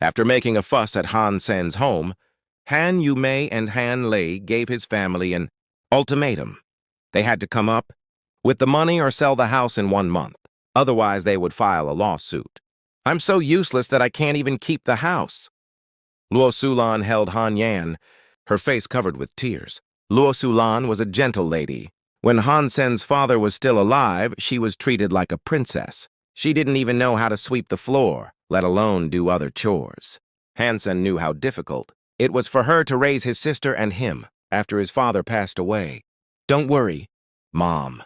After making a fuss at Han Sen's home, Han Yumei and Han Lei gave his family an ultimatum. They had to come up with the money or sell the house in 1 month. Otherwise, they would file a lawsuit. I'm so useless that I can't even keep the house. Luo Sulan held Han Yan, her face covered with tears. Luo Sulan was a gentle lady. When Han Sen's father was still alive, she was treated like a princess. She didn't even know how to sweep the floor, let alone do other chores. Han Sen knew how difficult it was for her to raise his sister and him after his father passed away. Don't worry, Mom.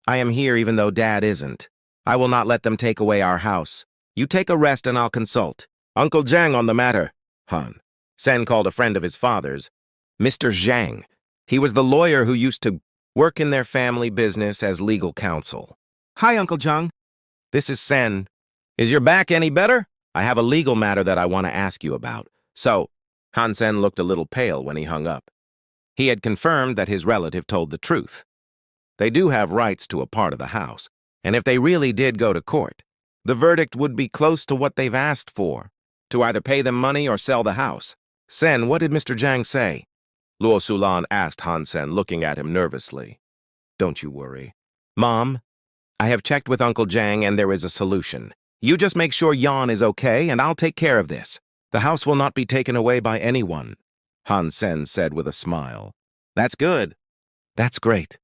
I am here even though Dad isn't. I will not let them take away our house. You take a rest and I'll consult Uncle Zhang on the matter. Han Sen called a friend of his father's, Mr. Zhang. He was the lawyer who used to work in their family business as legal counsel. Hi, Uncle Zhang. This is Sen. Is your back any better? I have a legal matter that I want to ask you about. So, Han Sen looked a little pale when he hung up. He had confirmed that his relative told the truth. They do have rights to a part of the house, and if they really did go to court, the verdict would be close to what they've asked for, to either pay them money or sell the house. Sen, what did Mr. Zhang say? Luo Sulan asked Han Sen, looking at him nervously. Don't you worry. Mom, I have checked with Uncle Zhang and there is a solution. You just make sure Yan is okay and I'll take care of this. The house will not be taken away by anyone, Han Sen said with a smile. That's good. That's great.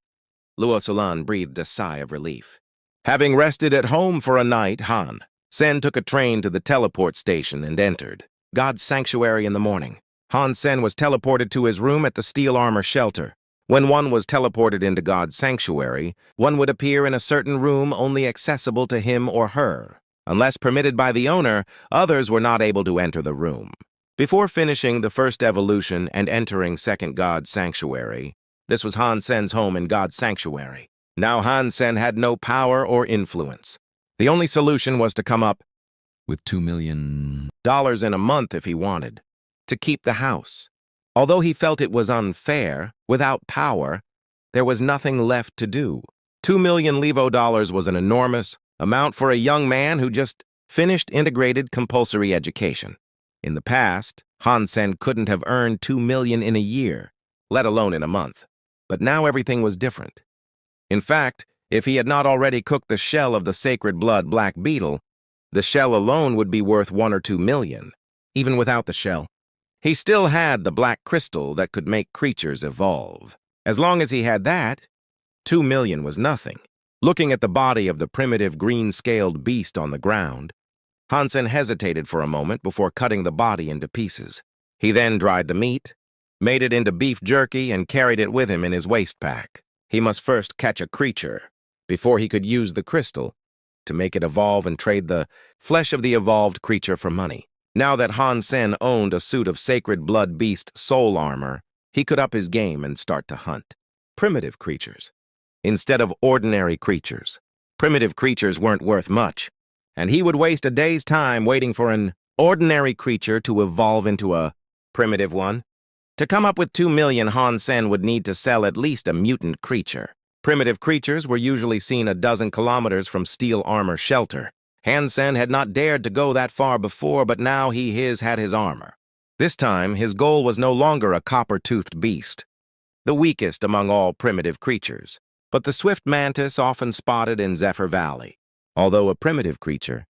Luo Sulan breathed a sigh of relief. Having rested at home for a night, Han Sen took a train to the teleport station and entered God's sanctuary in the morning. Han Sen was teleported to his room at the steel armor shelter. When one was teleported into God's sanctuary, one would appear in a certain room only accessible to him or her. Unless permitted by the owner, others were not able to enter the room. Before finishing the first evolution and entering second God's sanctuary, this was Han Sen's home in God's sanctuary. Now Han Sen had no power or influence. The only solution was to come up with $2 million in a month if he wanted, to keep the house. Although he felt it was unfair, without power, there was nothing left to do. $2 million Levo dollars was an enormous amount for a young man who just finished integrated compulsory education. In the past, Han Sen couldn't have earned $2 million in a year, let alone in a month. But now everything was different. In fact, if he had not already cooked the shell of the sacred blood black beetle, the shell alone would be worth $1 or $2 million, even without the shell. He still had the black crystal that could make creatures evolve. As long as he had that, $2 million was nothing. Looking at the body of the primitive green-scaled beast on the ground, Han Sen hesitated for a moment before cutting the body into pieces. He then dried the meat, made it into beef jerky, and carried it with him in his waist pack. He must first catch a creature before he could use the crystal to make it evolve and trade the flesh of the evolved creature for money. Now that Han Sen owned a suit of sacred blood beast soul armor, he could up his game and start to hunt primitive creatures instead of ordinary creatures. Primitive creatures weren't worth much, and he would waste a day's time waiting for an ordinary creature to evolve into a primitive one. To come up with $2 million, Han Sen would need to sell at least a mutant creature. Primitive creatures were usually seen a dozen kilometers from steel armor shelter. Han Sen had not dared to go that far before, but now he had his armor. This time, his goal was no longer a copper-toothed beast, the weakest among all primitive creatures, but the swift mantis often spotted in Zephyr Valley. Although a primitive creature,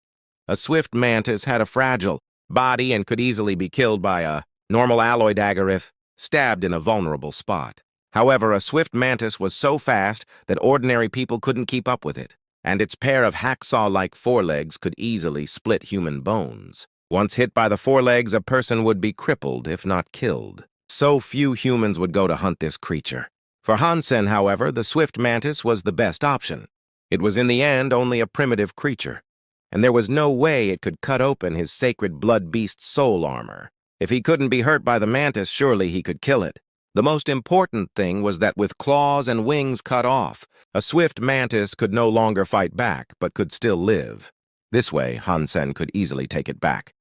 a swift mantis had a fragile body and could easily be killed by a normal alloy dagger if stabbed in a vulnerable spot. However, a swift mantis was so fast that ordinary people couldn't keep up with it, and its pair of hacksaw-like forelegs could easily split human bones. Once hit by the forelegs, a person would be crippled, if not killed. So few humans would go to hunt this creature. For Han Sen, however, the swift mantis was the best option. It was in the end only a primitive creature, and there was no way it could cut open his sacred blood beast soul armor. If he couldn't be hurt by the mantis, surely he could kill it. The most important thing was that with claws and wings cut off, a swift mantis could no longer fight back, but could still live. This way, Han Sen could easily take it back,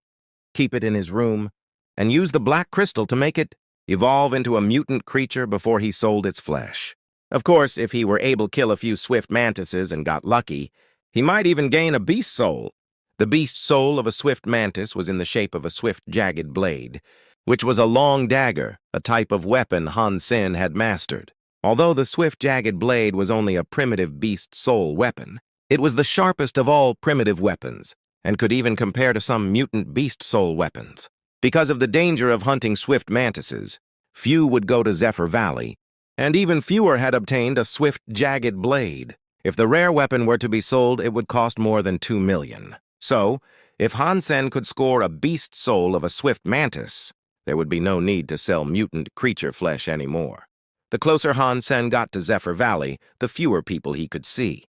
keep it in his room, and use the black crystal to make it evolve into a mutant creature before he sold its flesh. Of course, if he were able to kill a few swift mantises and got lucky, he might even gain a beast soul. The beast soul of a swift mantis was in the shape of a swift jagged blade, which was a long dagger, a type of weapon Han Sen had mastered. Although the swift jagged blade was only a primitive beast soul weapon, it was the sharpest of all primitive weapons, and could even compare to some mutant beast soul weapons. Because of the danger of hunting swift mantises, few would go to Zephyr Valley, and even fewer had obtained a swift jagged blade. If the rare weapon were to be sold, it would cost more than 2 million. So, if Han Sen could score a beast soul of a swift mantis, there would be no need to sell mutant creature flesh anymore. The closer Han Sen got to Zephyr Valley, the fewer people he could see.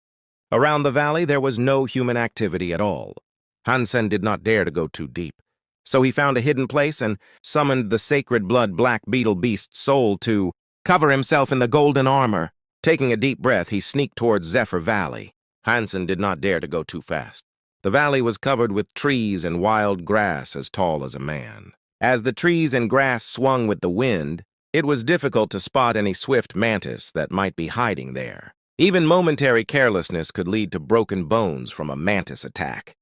Around the valley, there was no human activity at all. Han Sen did not dare to go too deep. So he found a hidden place and summoned the sacred blood black beetle beast soul to cover himself in the golden armor. Taking a deep breath, he sneaked towards Zephyr Valley. Han Sen did not dare to go too fast. The valley was covered with trees and wild grass as tall as a man. As the trees and grass swung with the wind, it was difficult to spot any swift mantis that might be hiding there. Even momentary carelessness could lead to broken bones from a mantis attack.